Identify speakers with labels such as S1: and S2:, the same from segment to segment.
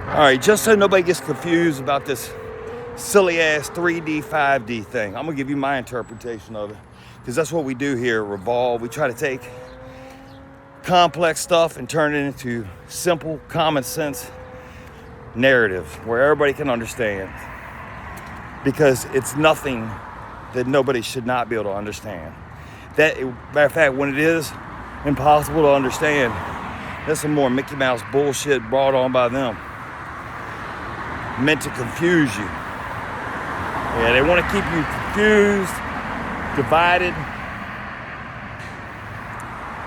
S1: All right, just so nobody gets confused about this silly ass 3D, 5D thing, I'm gonna give you my interpretation of it, because that's what we do here at Revolve. We try to take complex stuff and turn it into simple, common sense narrative where everybody can understand, because it's nothing that nobody should not be able to understand. That, matter of fact, when it is impossible to understand, that's some more Mickey Mouse bullshit brought on by them, meant to confuse you. Yeah, they want to keep you confused, divided.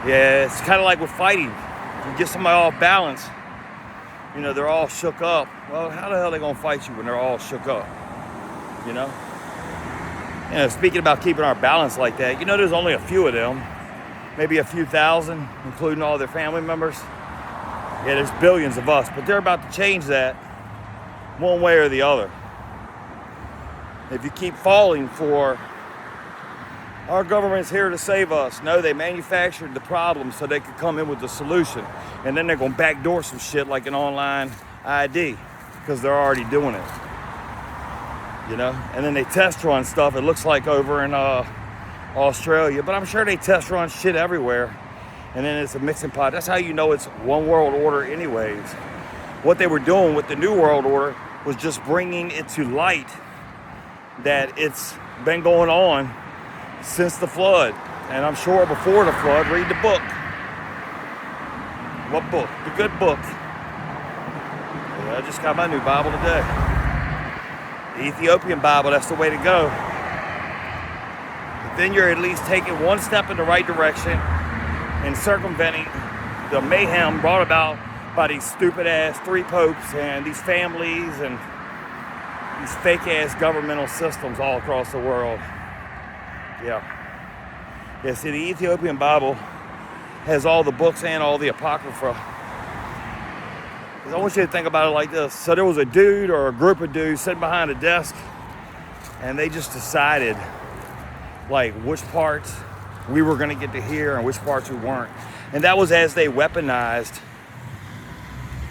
S1: Yeah, it's kind of like with fighting. You get somebody off balance, you know, they're all shook up. Well, how the hell are they going to fight you when they're all shook up? You know? Speaking about keeping our balance like that, you know, there's only a few of them. Maybe a few thousand, including all their family members. Yeah, there's billions of us, but they're about to change that one way or the other. If you keep falling for our government's here to save us. No, they manufactured the problem so they could come in with the solution. And then they're going to backdoor some shit like an online ID, because they're already doing it. You know? And then they test run stuff, it looks like over in Australia, but I'm sure they test run shit everywhere. And then it's a mixing pot. That's how you know it's one world order anyways. What they were doing with the New World Order was just bringing it to light that it's been going on since the flood. And I'm sure before the flood, read the book. What book? The good book. Yeah, I just got my new Bible today. The Ethiopian Bible, that's the way to go. But then you're at least taking one step in the right direction and circumventing the mayhem brought about by these stupid ass three popes and these families and these fake ass governmental systems all across the world. Yeah, see, the Ethiopian Bible has all the books and all the Apocrypha. I want you to think about it like this. So there was a dude or a group of dudes sitting behind a desk, and they just decided like which parts we were going to get to hear and which parts we weren't. And that was as they weaponized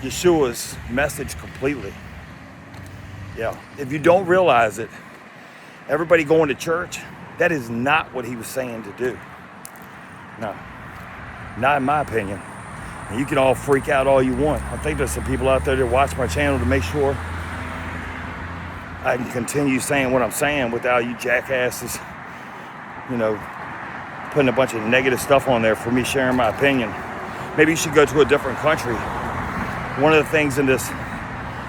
S1: Yeshua's message completely. Yeah, if you don't realize it, everybody going to church, that is not what he was saying to do. No, not in my opinion. And you can all freak out all you want. I think there's some people out there that watch my channel to make sure I can continue saying what I'm saying without you jackasses, you know, putting a bunch of negative stuff on there for me sharing my opinion. Maybe you should go to a different country. One of the things in this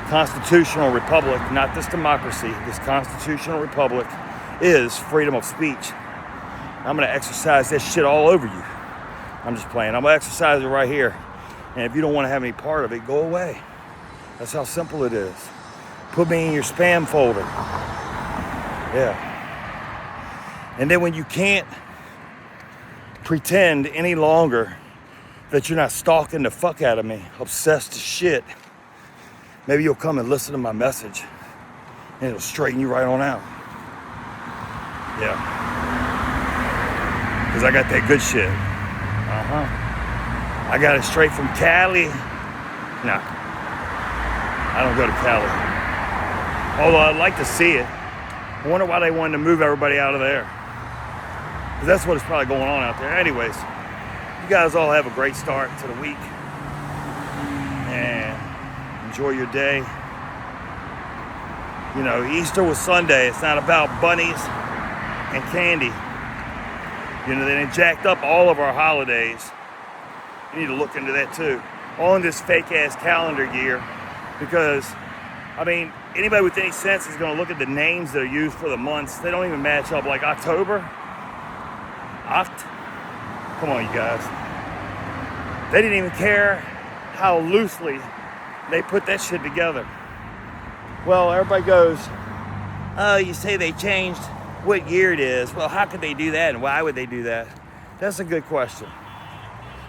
S1: constitutional republic, not this democracy, this constitutional republic, is freedom of speech. I'm going to exercise that shit all over you. I'm just playing. I'm going to exercise it right here. And if you don't want to have any part of it, go away. That's how simple it is. Put me in your spam folder. Yeah. And then when you can't pretend any longer that you're not stalking the fuck out of me, obsessed as shit, maybe you'll come and listen to my message and it'll straighten you right on out. Yeah. Because I got that good shit. I got it straight from Cali. Nah. I don't go to Cali. Although I'd like to see it. I wonder why they wanted to move everybody out of there. Because that's what is probably going on out there. Anyways, you guys all have a great start to the week. And enjoy your day. You know, Easter was Sunday. It's not about bunnies and candy. You know, they jacked up all of our holidays. You need to look into that too. On this fake ass calendar year. Because, I mean, anybody with any sense is going to look at the names that are used for the months. They don't even match up. Like October. Come on, you guys. They didn't even care how loosely they put that shit together. Well, everybody goes, oh, you say they changed what year it is. Well, how could they do that and why would they do that? That's a good question.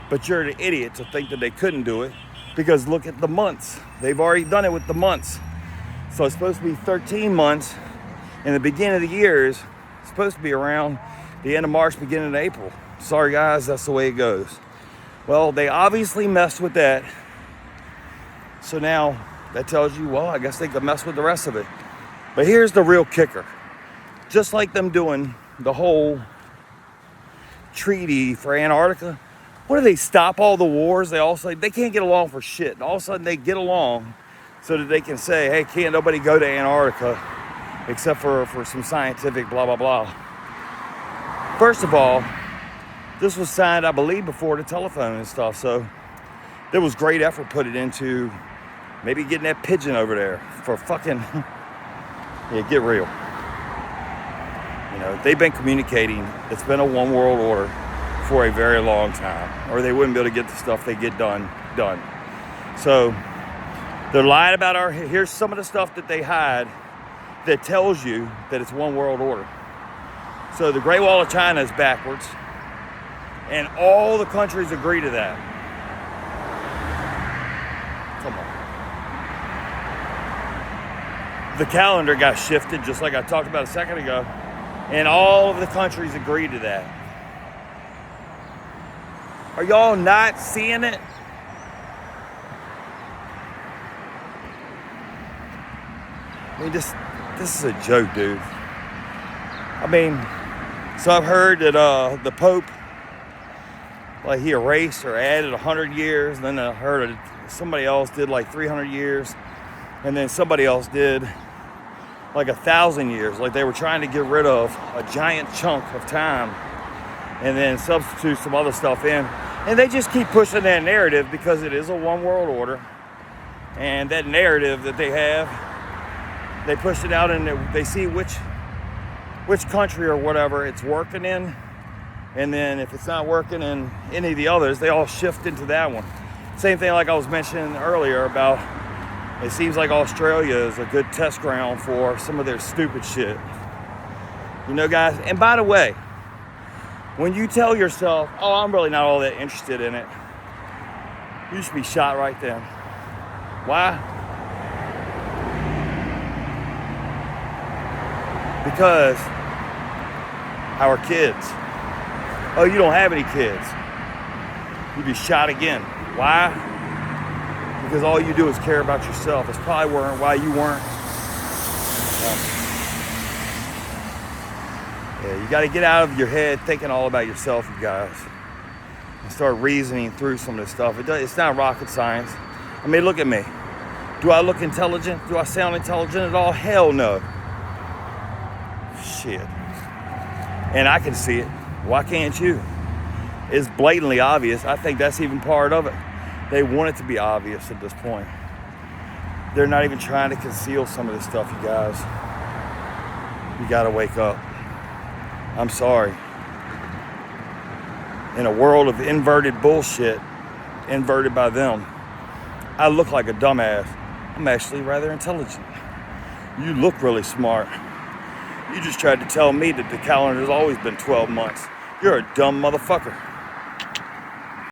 S1: But you're an idiot to think that they couldn't do it, because look at the months. They've already done it with the months. So it's supposed to be 13 months, and the beginning of the year is supposed to be around the end of March, beginning of April. Sorry guys, that's the way it goes. Well, they obviously messed with that. So now That tells you, well, I guess they could mess with the rest of it. But here's the real kicker. Just like them doing the whole treaty for Antarctica, what do they stop all the wars? They all say they can't get along for shit. And all of a sudden they get along so that they can say, hey, can't nobody go to Antarctica except for some scientific blah, blah, blah. First of all, this was signed, I believe, before the telephone and stuff. So there was great effort put it into maybe getting that pigeon over there for fucking, yeah, get real. You know, they've been communicating. It's been a one world order for a very long time, or they wouldn't be able to get the stuff they get done. So they're lying about here's some of the stuff that they hide that tells you that it's one world order. So the Great Wall of China is backwards, and all the countries agree to that. Come on. The calendar got shifted, just like I talked about a second ago, and all of the countries agreed to that. Are y'all not seeing it? I mean, this is a joke, dude. I mean, so I've heard that the Pope, like, he erased or added 100 years. And then I heard somebody else did like 300 years. And then somebody else did like 1,000 years. Like they were trying to get rid of a giant chunk of time and then substitute some other stuff in. And they just keep pushing that narrative because it is a one world order. And that narrative that they have, they push it out and they see which country or whatever it's working in. And then if it's not working in any of the others, they all shift into that one. Same thing like I was mentioning earlier about, it seems like Australia is a good test ground for some of their stupid shit. You know, guys, and by the way, when you tell yourself, oh, I'm really not all that interested in it, you should be shot right then. Why? Because our kids. Oh, you don't have any kids. You'd be shot again. Why? Because all you do is care about yourself. That's probably why you weren't. Yeah, you got to get out of your head thinking all about yourself, you guys, and start reasoning through some of this stuff. It's not rocket science. I mean, look at me. Do I look intelligent? Do I sound intelligent at all? Hell no. Shit. And I can see it. Why can't you? It's blatantly obvious. I think that's even part of it. They want it to be obvious at this point. They're not even trying to conceal some of this stuff, you guys. You gotta wake up. I'm sorry. In a world of inverted bullshit, inverted by them, I look like a dumbass. I'm actually rather intelligent. You look really smart. You just tried to tell me that the calendar's always been 12 months. You're a dumb motherfucker.